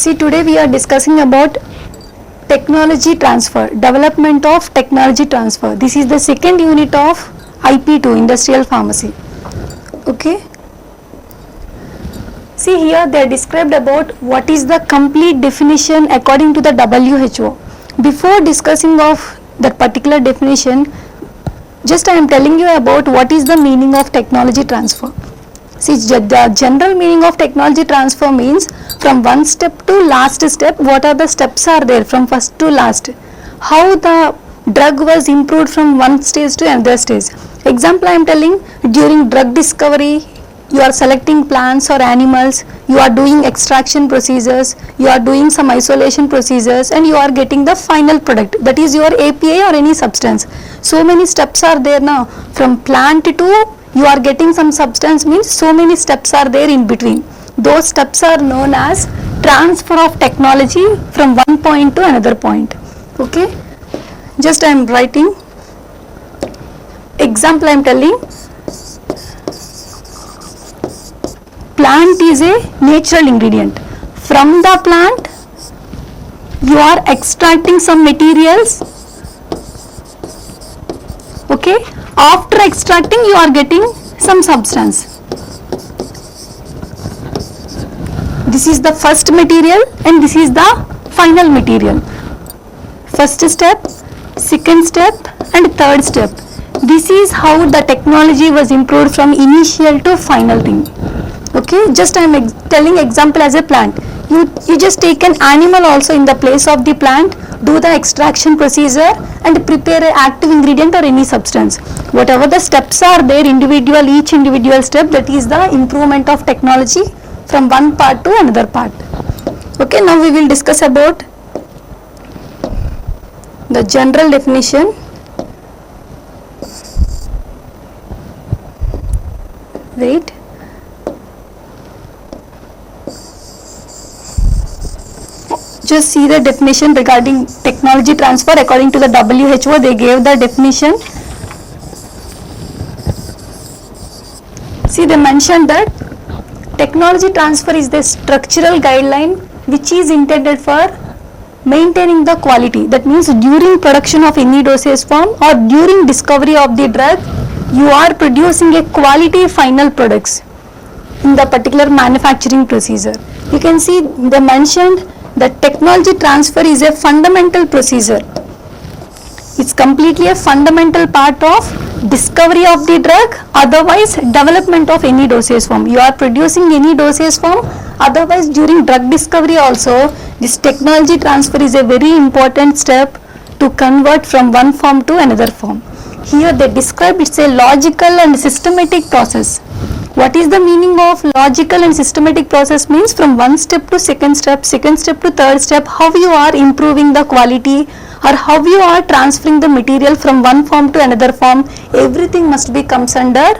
See, today we are discussing about technology transfer, development of technology transfer. This is the second unit of IP2, industrial pharmacy. Okay. See, here they are described about what is the complete definition according to the WHO. Before discussing of that particular definition, just I am telling you about what is the meaning of technology transfer. See, the general meaning of technology transfer means from one step to last step, what are the steps are there from first to last. How the drug was improved from one stage to another stage. Example I am telling, during drug discovery, you are selecting plants or animals, you are doing extraction procedures, you are doing some isolation procedures, and you are getting the final product, that is your API or any substance. So many steps are there now, from plant to you are getting some substance means so many steps are there in between. Those steps are known as transfer of technology from one point to another point. Okay, just I am writing example I am telling. Plant is a natural ingredient. From the plant you are extracting some materials. Okay, after extracting you are getting some substance. This is the first material and this is the final material. First step, second step and third step. This is how the technology was improved from initial to final thing. Okay, just I am telling example as a plant. You just take an animal also in the place of the plant, do the extraction procedure and prepare an active ingredient or any substance. Whatever the steps are there, each individual step, that is the improvement of technology from one part to another part. Okay, now we will discuss about the general definition. Wait. Just see the definition regarding technology transfer according to the WHO. They gave the definition. See, they mentioned that technology transfer is the structural guideline which is intended for maintaining the quality. That means during production of any dosage form or during discovery of the drug, you are producing a quality final products in the particular manufacturing procedure. You can see they mentioned that technology transfer is a fundamental procedure. It's completely a fundamental part of discovery of the drug, otherwise development of any dosage form. You are producing any dosage form, otherwise during drug discovery also, this technology transfer is a very important step to convert from one form to another form. Here they describe it's a logical and systematic process. What is the meaning of logical and systematic process means from one step to second step to third step, how you are improving the quality or how you are transferring the material from one form to another form, everything must be comes under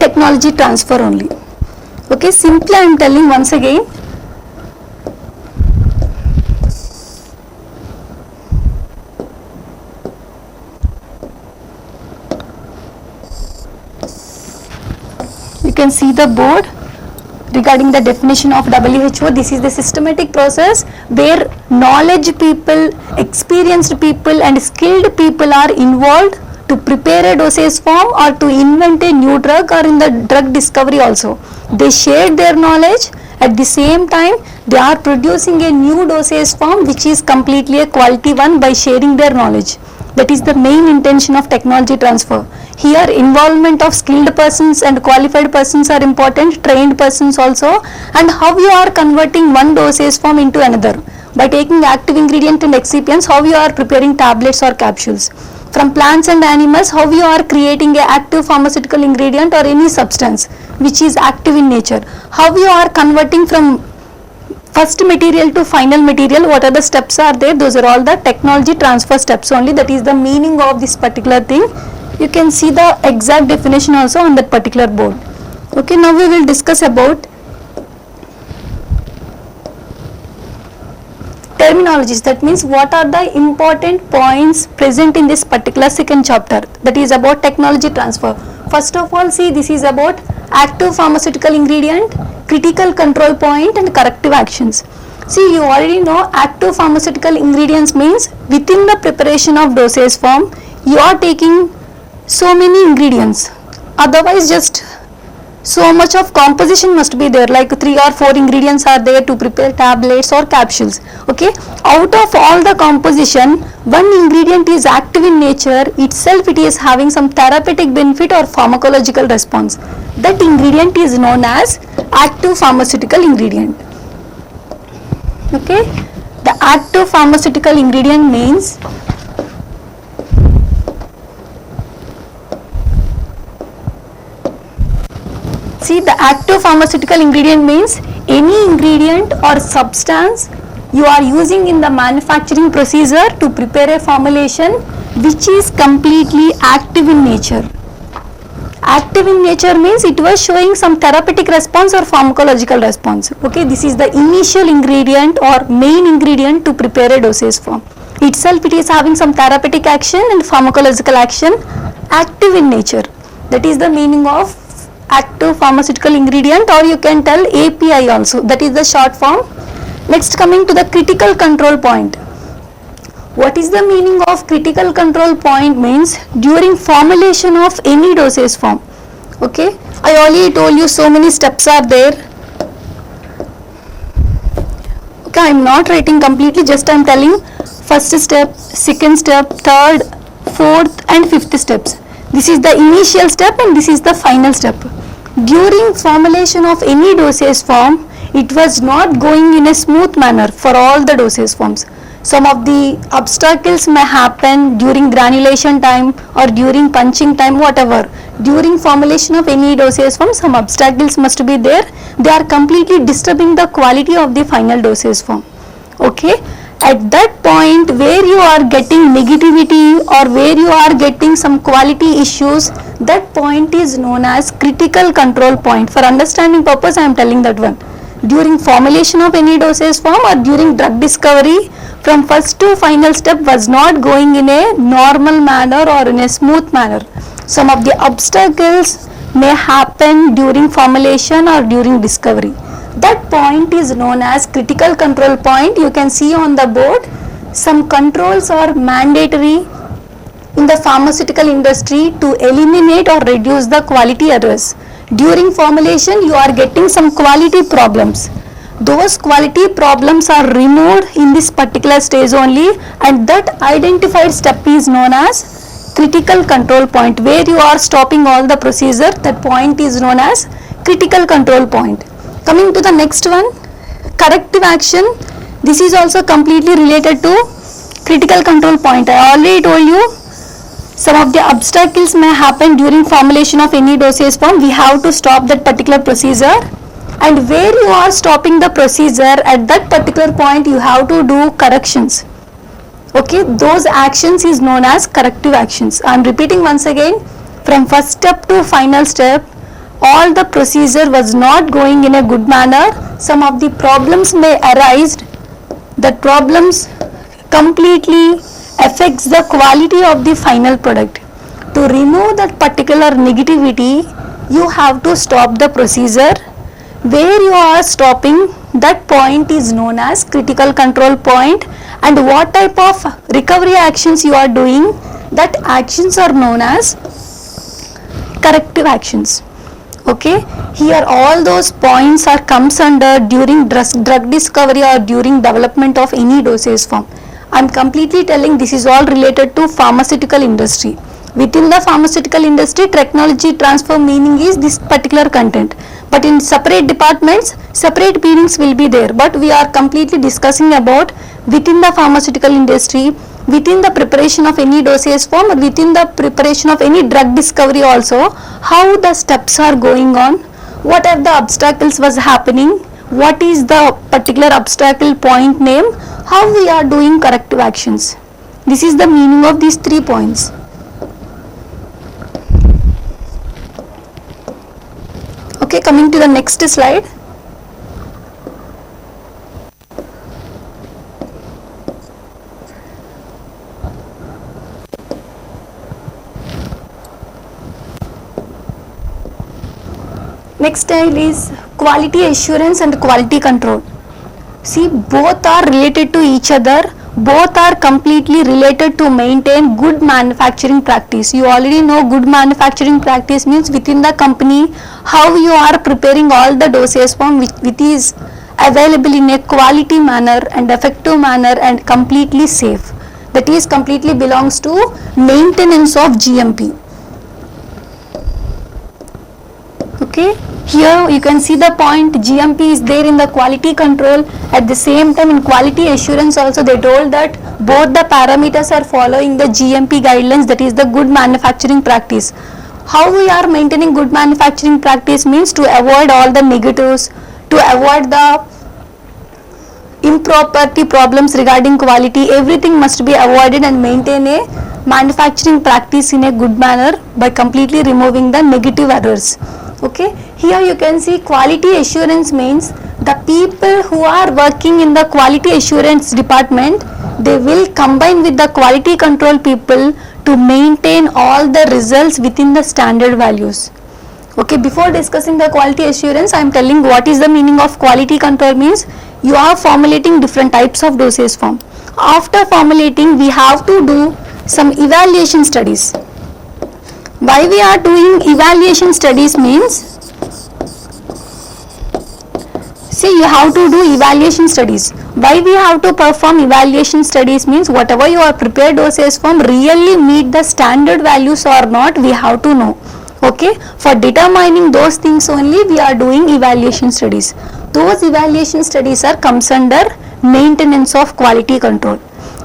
technology transfer only. Okay, simply I am telling once again. You can see the board regarding the definition of WHO. This is the systematic process where knowledge people, experienced people and skilled people are involved to prepare a dosage form or to invent a new drug or in the drug discovery also. They share their knowledge, at the same time they are producing a new dosage form which is completely a quality one by sharing their knowledge. That is the main intention of technology transfer. Here involvement of skilled persons and qualified persons are important, trained persons also, and how you are converting one dosage form into another. By taking active ingredient and excipients, how you are preparing tablets or capsules. From plants and animals, how you are creating an active pharmaceutical ingredient or any substance which is active in nature. How you are converting from first material to final material, what are the steps are there, those are all the technology transfer steps only. That is the meaning of this particular thing. You can see the exact definition also on that particular board. Okay, now we will discuss about terminologies. That means what are the important points present in this particular second chapter, that is about technology transfer. First of all, see, this is about active pharmaceutical ingredient, critical control point and corrective actions. See, you already know active pharmaceutical ingredients means within the preparation of dosage form, you are taking so many ingredients. Otherwise, just so much of composition must be there, like 3 or 4 ingredients are there to prepare tablets or capsules. Okay, out of all the composition, one ingredient is active in nature itself, it is having some therapeutic benefit or pharmacological response. That ingredient is known as active pharmaceutical ingredient. Okay, the active pharmaceutical ingredient means the active pharmaceutical ingredient means any ingredient or substance you are using in the manufacturing procedure to prepare a formulation which is completely active in nature. Active in nature means it was showing some therapeutic response or pharmacological response. Okay, this is the initial ingredient or main ingredient to prepare a dosage form. Itself it is having some therapeutic action and pharmacological action, active in nature. That is the meaning of active pharmaceutical ingredient, or you can tell API also, that is the short form. Next, coming to the critical control point. What is the meaning of critical control point means during formulation of any dosage form. Okay, I already told you so many steps are there. Okay, I am not writing completely, just I am telling first step, second step, third, fourth and fifth steps. This is the initial step and this is the final step. During formulation of any dosage form, it was not going in a smooth manner for all the dosage forms. Some of the obstacles may happen during granulation time or during punching time, whatever. During formulation of any dosage form, some obstacles must be there. They are completely disturbing the quality of the final dosage form. Okay, at that point where you are getting negativity or where you are getting some quality issues, that point is known as critical control point. For understanding purpose, I am telling that one. During formulation of any dosage form or during drug discovery, from first to final step was not going in a normal manner or in a smooth manner. Some of the obstacles may happen during formulation or during discovery. That point is known as critical control point. You can see on the board, some controls are mandatory in the pharmaceutical industry to eliminate or reduce the quality errors. During formulation, you are getting some quality problems. Those quality problems are removed in this particular stage only, and that identified step is known as critical control point. Where you are stopping all the procedure, that point is known as critical control point. Coming to the next one, corrective action. This is also completely related to critical control point. I already told you some of the obstacles may happen during formulation of any dosage form. We have to stop that particular procedure, and where you are stopping the procedure, at that particular point you have to do corrections. Okay, those actions is known as corrective actions. I am repeating once again, from first step to final step, all the procedure was not going in a good manner. Some of the problems may arise. That problems completely affects the quality of the final product. To remove that particular negativity, you have to stop the procedure. Where you are stopping, that point is known as critical control point, and what type of recovery actions you are doing, that actions are known as corrective actions. Okay, here all those points are comes under during drug discovery or during development of any dosage form. I am completely telling this is all related to pharmaceutical industry. Within the pharmaceutical industry, technology transfer meaning is this particular content, but in separate departments, separate meanings will be there. But we are completely discussing about within the pharmaceutical industry, within the preparation of any dosage form, or within the preparation of any drug discovery also, how the steps are going on, what are the obstacles was happening, what is the particular obstacle point name, how we are doing corrective actions. This is the meaning of these 3 points. Okay, coming to the next slide. Next style is quality assurance and quality control. See, both are related to each other. Both are completely related to maintain good manufacturing practice. You already know good manufacturing practice means within the company how you are preparing all the dosage form which is available in a quality manner and effective manner and completely safe. That is completely belongs to maintenance of GMP. Okay, here you can see the point GMP is there in the quality control. At the same time in quality assurance also they told that both the parameters are following the GMP guidelines, that is the good manufacturing practice. How we are maintaining good manufacturing practice means to avoid all the negatives, to avoid the improperty problems regarding quality. Everything must be avoided and maintain a manufacturing practice in a good manner by completely removing the negative errors. Okay, here you can see quality assurance means the people who are working in the quality assurance department, they will combine with the quality control people to maintain all the results within the standard values. Okay, before discussing the quality assurance, I am telling what is the meaning of quality control means. You are formulating different types of dosage form. After formulating, we have to do some evaluation studies. Why we are doing evaluation studies means, see, you have to do evaluation studies. Why we have to perform evaluation studies means whatever you are prepared dosage form really meet the standard values or not, we have to know. Okay, for determining those things only we are doing evaluation studies. Those evaluation studies are comes under maintenance of quality control.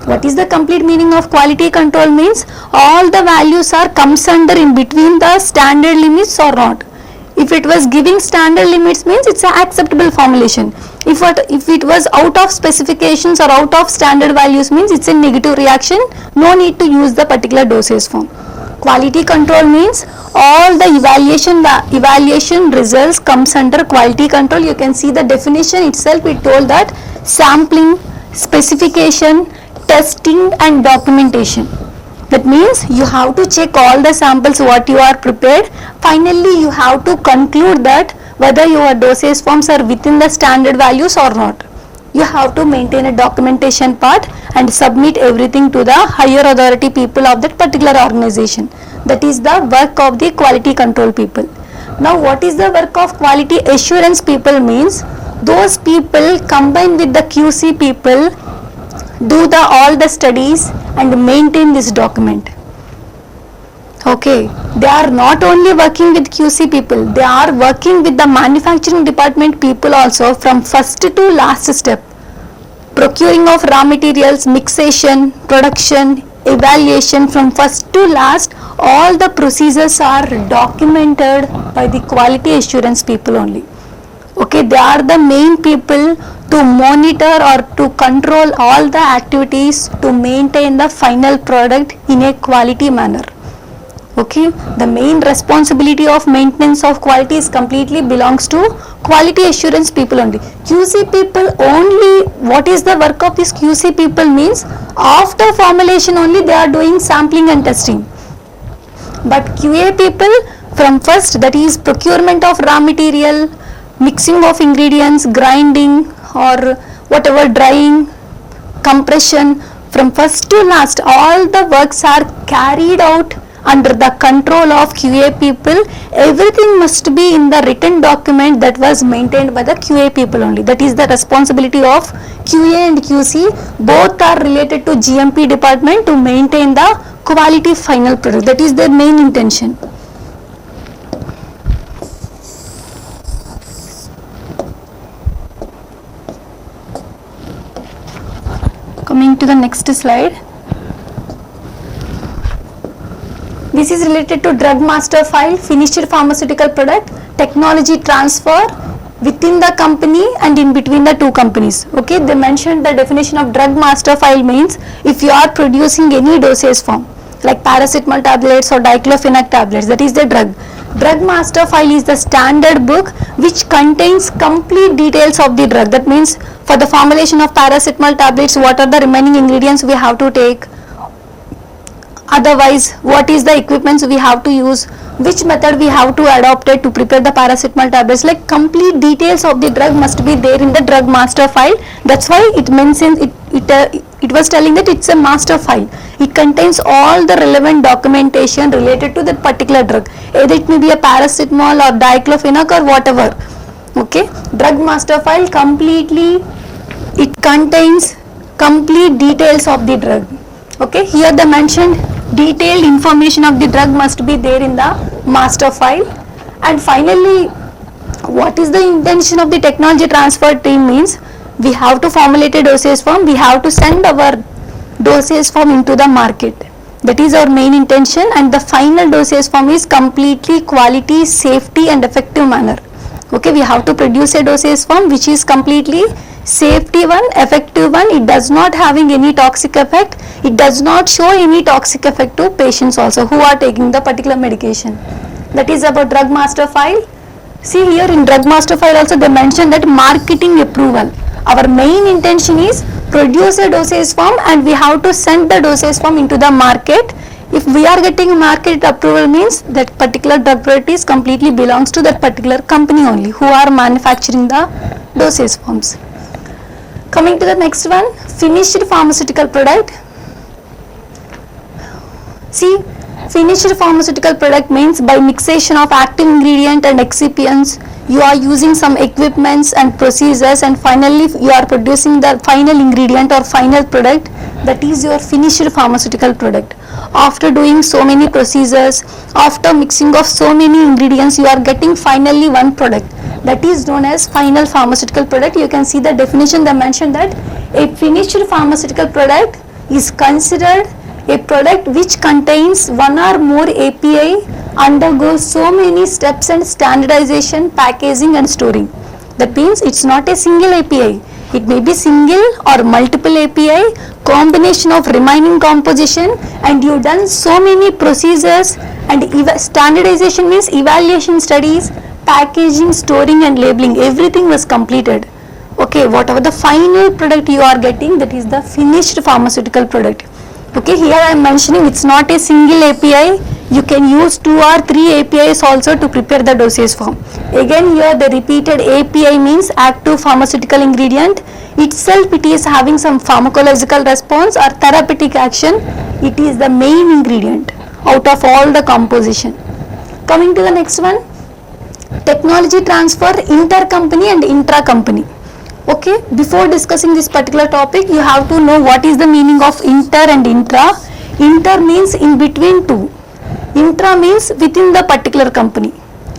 What is the complete meaning of quality control means? All the values are comes under in between the standard limits or not. If it was giving standard limits means it's an acceptable formulation. If it was out of specifications or out of standard values means it's a negative reaction, no need to use the particular dosage form. Quality control means all the evaluation results comes under quality control. You can see the definition itself, it told that sampling, specification, testing and documentation. That means you have to check all the samples what you are prepared. Finally you have to conclude that whether your dosage forms are within the standard values or not. You have to maintain a documentation part and submit everything to the higher authority people of that particular organization. That is the work of the quality control people. Now what is the work of quality assurance people means? Those people combine with the QC people, do all the studies and maintain this document. Okay, they are not only working with QC people, they are working with the manufacturing department people also from first to last step. Procuring of raw materials, mixation, production, evaluation, from first to last, all the procedures are documented by the quality assurance people only. Okay, they are the main people to monitor or to control all the activities to maintain the final product in a quality manner. Okay, the main responsibility of maintenance of quality is completely belongs to quality assurance people only. QC people only, what is the work of this QC people means? After formulation only they are doing sampling and testing. But QA people from first, that is procurement of raw material, mixing of ingredients, grinding or whatever, drying, compression, from first to last all the works are carried out under the control of QA people. Everything must be in the written document that was maintained by the QA people only. That is the responsibility of QA and QC. Both are related to GMP department to maintain the quality final product. That is their main intention. Coming to the next slide. This is related to drug master file, finished pharmaceutical product, technology transfer within the company and in between the two companies. Okay, they mentioned the definition of drug master file means if you are producing any dosage form like paracetamol tablets or diclofenac tablets, that is the drug. Drug master file is the standard book which contains complete details of the drug. That means for the formulation of paracetamol tablets, what are the remaining ingredients we have to take, Otherwise, what is the equipments we have to use, which method we have to adopt it to prepare the paracetamol tablets, like complete details of the drug must be there in the drug master file. That's why it mentions it was telling that it's a master file. It contains all the relevant documentation related to that particular drug, either it may be a paracetamol or diclofenac or whatever. Okay, drug master file completely, it contains complete details of the drug. Okay, here the mentioned detailed information of the drug must be there in the master file. And finally, what is the intention of the technology transfer team means, we have to formulate a dosage form, we have to send our dosage form into the market. That is our main intention, and the final dosage form is completely quality, safety and effective manner. Okay, we have to produce a dosage form which is completely safety one, effective one, it does not having any toxic effect, it does not show any toxic effect to patients also who are taking the particular medication. That is about drug master file. See here in drug master file also they mention that marketing approval. Our main intention is produce a dosage form and we have to send the dosage form into the market. If we are getting market approval means that particular drug product is completely belongs to that particular company only who are manufacturing the dosage forms. Coming to the next one, finished pharmaceutical product. See, finished pharmaceutical product means by mixation of active ingredient and excipients, you are using some equipments and procedures, and finally you are producing the final ingredient or final product, that is your finished pharmaceutical product. After doing so many procedures, after mixing of so many ingredients, you are getting finally one product, that is known as final pharmaceutical product. You can see the definition they mentioned that a finished pharmaceutical product is considered a product which contains one or more API, undergoes so many steps and standardization, packaging and storing. That means it's not a single API, it may be single or multiple API, combination of remaining composition, and you done so many procedures, and standardization means evaluation studies, packaging, storing and labeling, everything was completed. Okay, whatever the final product you are getting, that is the finished pharmaceutical product. Okay, here I am mentioning it's not a single API, you can use 2 or 3 APIs also to prepare the dosage form. Again here the repeated API means active pharmaceutical ingredient, itself it is having some pharmacological response or therapeutic action, it is the main ingredient out of all the composition. Coming to the next one, technology transfer intercompany and intra-company. Okay, before discussing this particular topic, you have to know what is the meaning of inter and intra. Inter means in between two. Intra means within the particular company.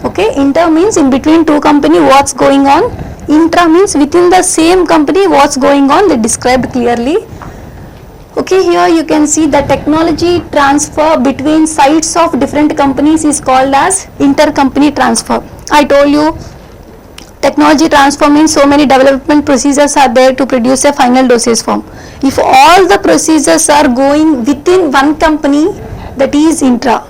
Okay, inter means in between two company what's going on. Intra means within the same company what's going on, they described clearly. Okay, here you can see the technology transfer between sites of different companies is called as intercompany transfer. I told you technology transfer means so many development procedures are there to produce a final dosage form. If all the procedures are going within one company, that is intra.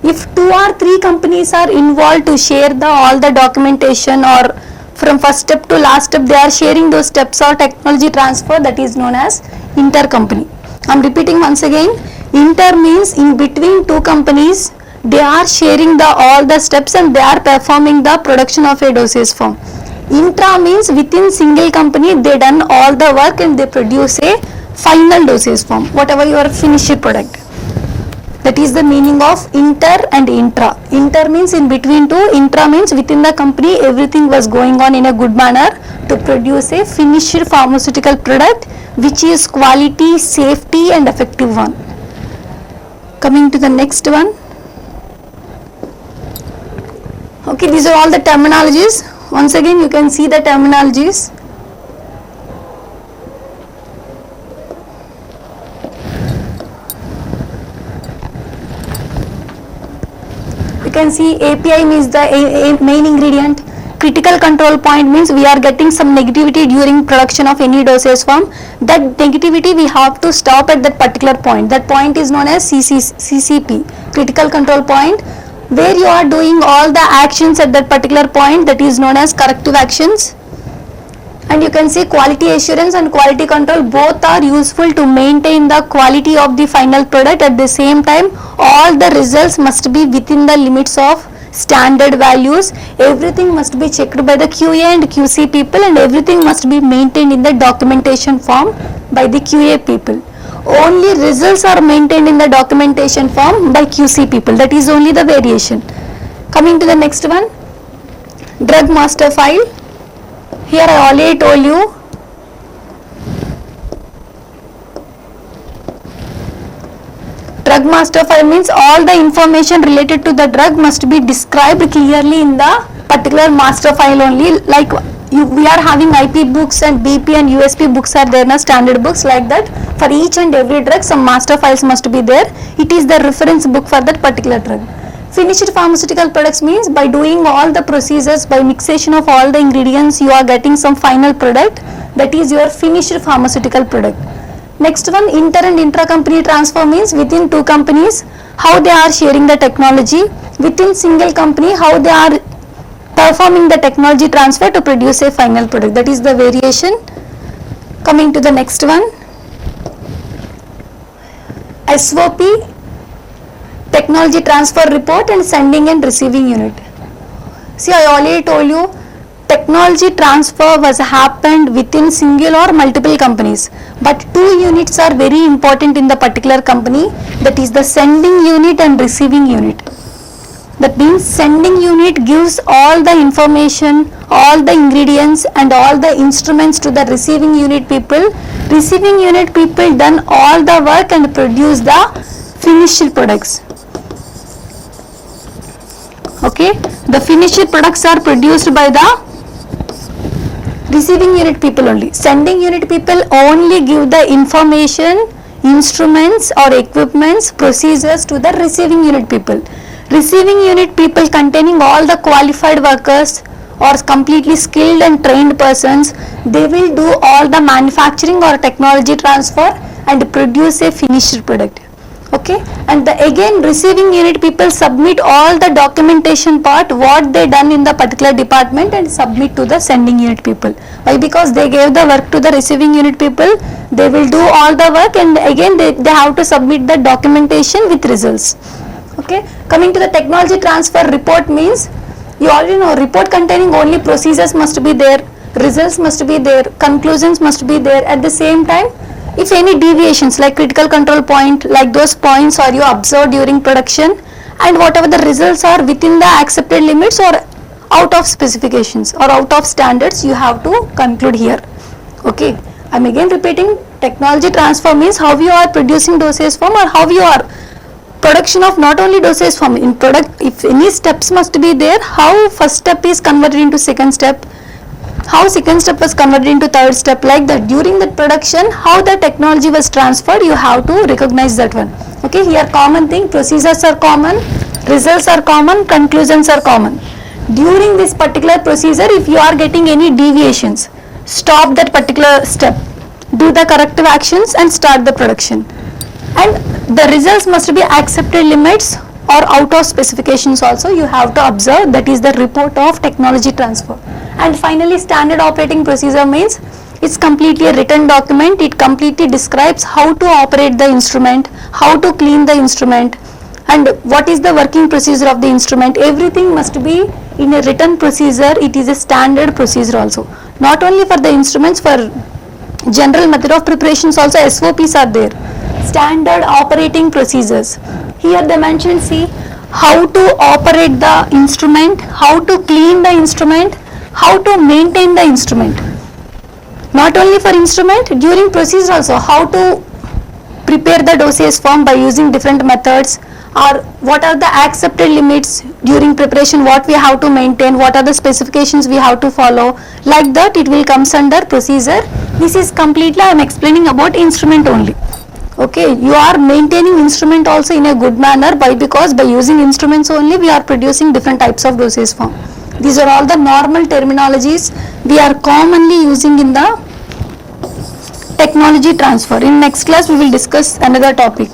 If 2 or 3 companies are involved to share all the documentation, or from first step to last step they are sharing those steps or technology transfer, that is known as intercompany. I am repeating once again, inter means in between 2 companies, they are sharing all the steps and they are performing the production of a dosage form. Intra means within single company they done all the work and they produce a final dosage form, whatever your finished product. That is the meaning of inter and intra. Inter means in between two, intra means within the company everything was going on in a good manner to produce a finished pharmaceutical product which is quality, safety and effective one. Coming to the next one. Okay, these are all the terminologies. Once again you can see the terminologies. You can see API means the main ingredient. Critical control point means we are getting some negativity during production of any dosage form. That negativity we have to stop at that particular point. That point is known as CCP, critical control point, where you are doing all the actions at that particular point, that is known as corrective actions. And you can see quality assurance and quality control both are useful to maintain the quality of the final product. At the same time, all the results must be within the limits of standard values. Everything must be checked by the QA and QC people, and everything must be maintained in the documentation form by the QA people. Only results are maintained in the documentation form by QC people. That is only the variation. Coming to the next one, drug master file. Here I already told you, drug master file means all the information related to the drug must be described clearly in the particular master file only. Like we are having IP books and BP and USP books are there, na standard books like that. For each and every drug some master files must be there. It is the reference book for that particular drug. Finished pharmaceutical products means by doing all the procedures, by mixation of all the ingredients, you are getting some final product. That is your finished pharmaceutical product. Next one, inter and intra-company transfer means within two companies, how they are sharing the technology. Within single company, how they are performing the technology transfer to produce a final product. That is the variation. Coming to the next one, SOP, technology transfer report and sending and receiving unit. See, I already told you, technology transfer was happened within single or multiple companies, but two units are very important in the particular company, that is the sending unit and receiving unit. That means sending unit gives all the information, all the ingredients and all the instruments to the receiving unit people. Receiving unit people done all the work and produce the finished products. Okay, the finished products are produced by the receiving unit people only. Sending unit people only give the information, instruments or equipments, procedures to the receiving unit people. Receiving unit people containing all the qualified workers or completely skilled and trained persons, they will do all the manufacturing or technology transfer and produce a finished product. Okay, and again receiving unit people submit all the documentation part what they done in the particular department and submit to the sending unit people. Why? Because they gave the work to the receiving unit people, they will do all the work and again they have to submit the documentation with results. Okay, coming to the technology transfer report means, you already know, report containing only procedures must be there, results must be there, conclusions must be there. At the same time, if any deviations like critical control point, like those points are you observed during production, and whatever the results are within the accepted limits or out of specifications or out of standards, you have to conclude here. Okay, I am again repeating, technology transfer means how you are producing dosage form or how you are production of not only dosage form in product. If any steps must be there, how first step is converted into second step, how second step was converted into third step, like that. During that production, how the technology was transferred, you have to recognize that one. Okay, here common thing, procedures are common, results are common, conclusions are common. During this particular procedure, if you are getting any deviations, stop that particular step, do the corrective actions and start the production. And the results must be accepted limits or out of specifications also you have to observe. That is the report of technology transfer. And finally, standard operating procedure means it's completely a written document. It completely describes how to operate the instrument, how to clean the instrument, and what is the working procedure of the instrument. Everything must be in a written procedure. It is a standard procedure also. Not only for the instruments, for general method of preparations also SOPs are there. Standard operating procedures. Here they mention, see, how to operate the instrument, how to clean the instrument, how to maintain the instrument. Not only for instrument, during procedure also, how to prepare the dosage form by using different methods, or what are the accepted limits during preparation, what we have to maintain, what are the specifications we have to follow. Like that it will comes under procedure. This is completely I am explaining about instrument only. Okay, you are maintaining instrument also in a good manner. Why? Because by using instruments only we are producing different types of dosage form. These are all the normal terminologies we are commonly using in the technology transfer. In next class we will discuss another topic.